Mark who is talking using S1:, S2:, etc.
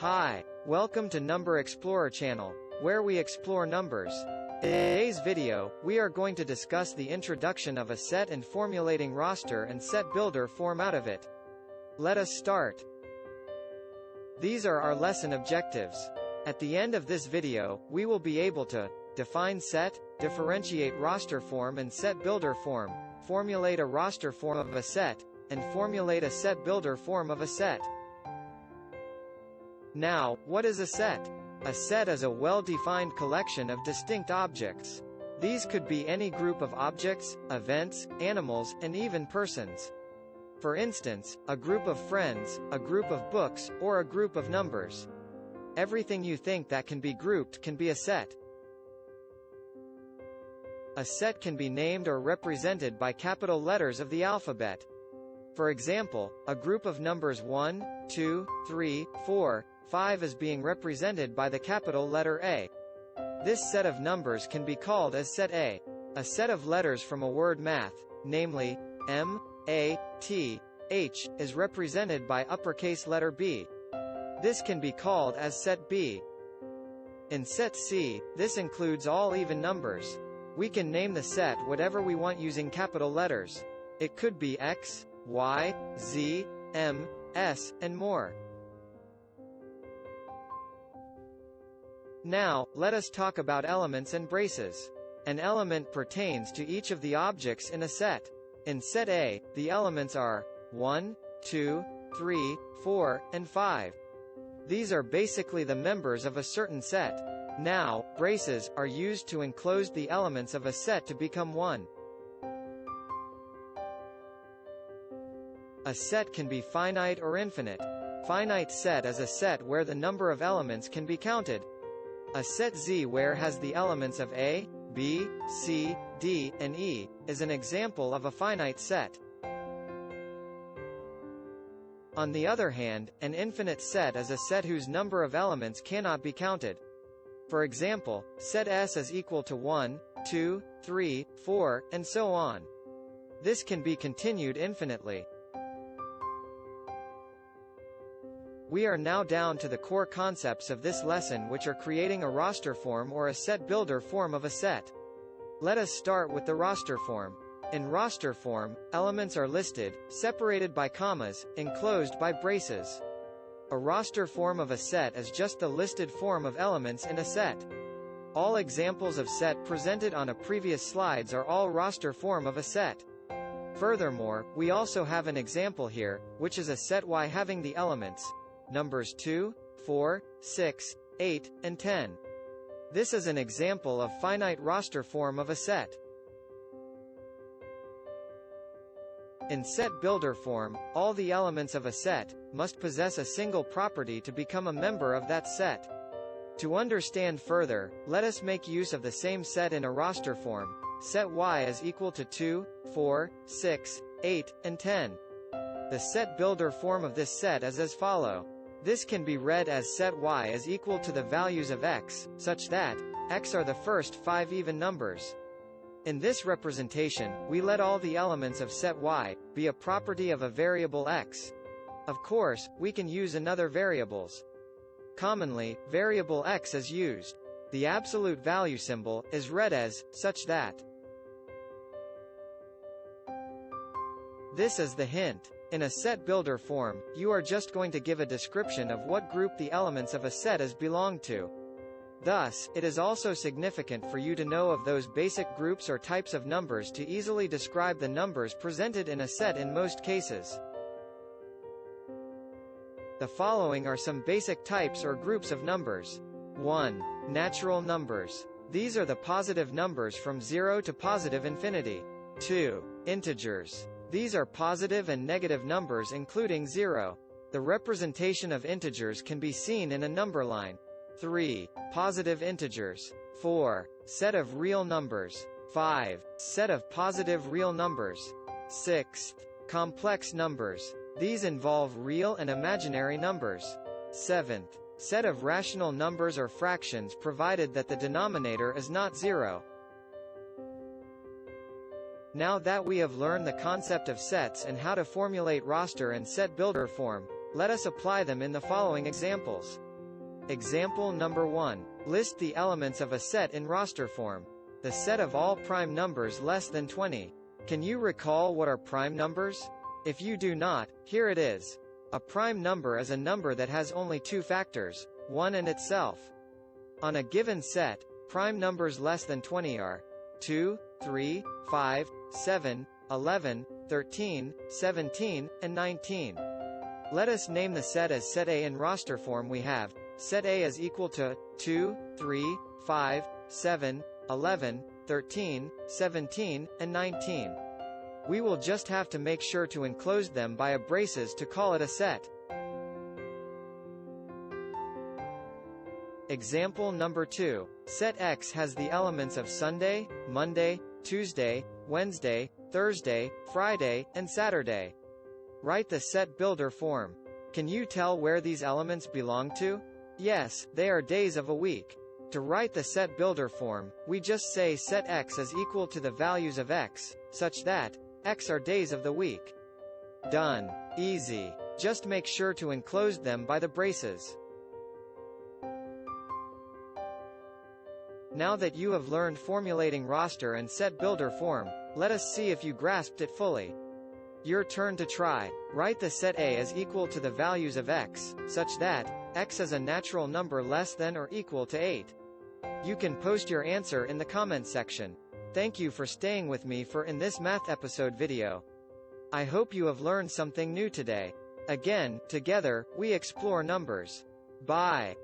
S1: Hi, welcome to Number Explorer channel, where we explore numbers. In today's video, we are going to discuss the introduction of a set and formulating roster and set builder form out of it. Let us start. These are our lesson objectives. At the end of this video, we will be able to define set, differentiate roster form and set builder form, formulate a roster form of a set, and formulate a set builder form of a set. Now, what is a set? A set is a well-defined collection of distinct objects. These could be any group of objects, events, animals, and even persons. For instance, a group of friends, a group of books, or a group of numbers. Everything you think that can be grouped can be a set. A set can be named or represented by capital letters of the alphabet. For example, a group of numbers 1, 2, 3, 4, 5 is being represented by the capital letter A. This set of numbers can be called as set A. A set of letters from a word math, namely, M, A, T, H, is represented by uppercase letter B. This can be called as set B. In set C, this includes all even numbers. We can name the set whatever we want using capital letters. It could be X, Y, Z, M, S, and more. Now, let us talk about elements and braces. An element pertains to each of the objects in a set. In set A, the elements are 1, 2, 3, 4, and 5. These are basically the members of a certain set. Now, braces are used to enclose the elements of a set to become one. A set can be finite or infinite. Finite set is a set where the number of elements can be counted. A set Z where has the elements of A, B, C, D, and E, is an example of a finite set. On the other hand, an infinite set is a set whose number of elements cannot be counted. For example, set S is equal to 1, 2, 3, 4, and so on. This can be continued infinitely. We are now down to the core concepts of this lesson, which are creating a roster form or a set builder form of a set. Let us start with the roster form. In roster form, elements are listed, separated by commas, enclosed by braces. A roster form of a set is just the listed form of elements in a set. All examples of set presented on a previous slides are all roster form of a set. Furthermore, we also have an example here, which is a set Y having the elements numbers 2, 4, 6, 8, and 10. This is an example of finite roster form of a set. In set builder form, all the elements of a set must possess a single property to become a member of that set. To understand further, let us make use of the same set in a roster form. Set Y is equal to 2, 4, 6, 8, and 10. The set builder form of this set is as follows. This can be read as set Y is equal to the values of X, such that X are the first 5 even numbers. In this representation, we let all the elements of set Y be a property of a variable X. Of course, we can use another variables. Commonly, variable X is used. The absolute value symbol is read as such that. This is the hint. In a set builder form, you are just going to give a description of what group the elements of a set is belong to. Thus, it is also significant for you to know of those basic groups or types of numbers to easily describe the numbers presented in a set in most cases. The following are some basic types or groups of numbers. 1. Natural numbers. These are the positive numbers from 0 to positive infinity. 2. Integers. These are positive and negative numbers including 0. The representation of integers can be seen in a number line. 3. Positive integers. 4. Set of real numbers. 5. Set of positive real numbers. 6. Complex numbers. These involve real and imaginary numbers. 7. Set of rational numbers or fractions provided that the denominator is not 0. Now that we have learned the concept of sets and how to formulate roster and set builder form, let us apply them in the following examples. Example number 1. List the elements of a set in roster form. The set of all prime numbers less than 20. Can you recall what are prime numbers? If you do not, here it is. A prime number is a number that has only two factors, 1 and itself. On a given set, prime numbers less than 20 are 2, 3, 5, 7, 11, 13, 17, and 19. Let us name the set as set A. In roster form we have set A is equal to 2, 3, 5, 7, 11, 13, 17, and 19. We will just have to make sure to enclose them by a braces to call it a set. Example number 2. Set X has the elements of Sunday, Monday, Tuesday, Wednesday, Thursday, Friday, and Saturday. Write the set builder form. Can you tell where these elements belong to? Yes, they are days of a week. To write the set builder form, we just say set X is equal to the values of X, such that X are days of the week. Done. Easy. Just make sure to enclose them by the braces. Now that you have learned formulating roster and set builder form, let us see if you grasped it fully. Your turn to try. Write the set A is equal to the values of X, such that X is a natural number less than or equal to 8. You can post your answer in the comment section. Thank you for staying with me in this math episode video. I hope you have learned something new today. Again, together, we explore numbers. Bye.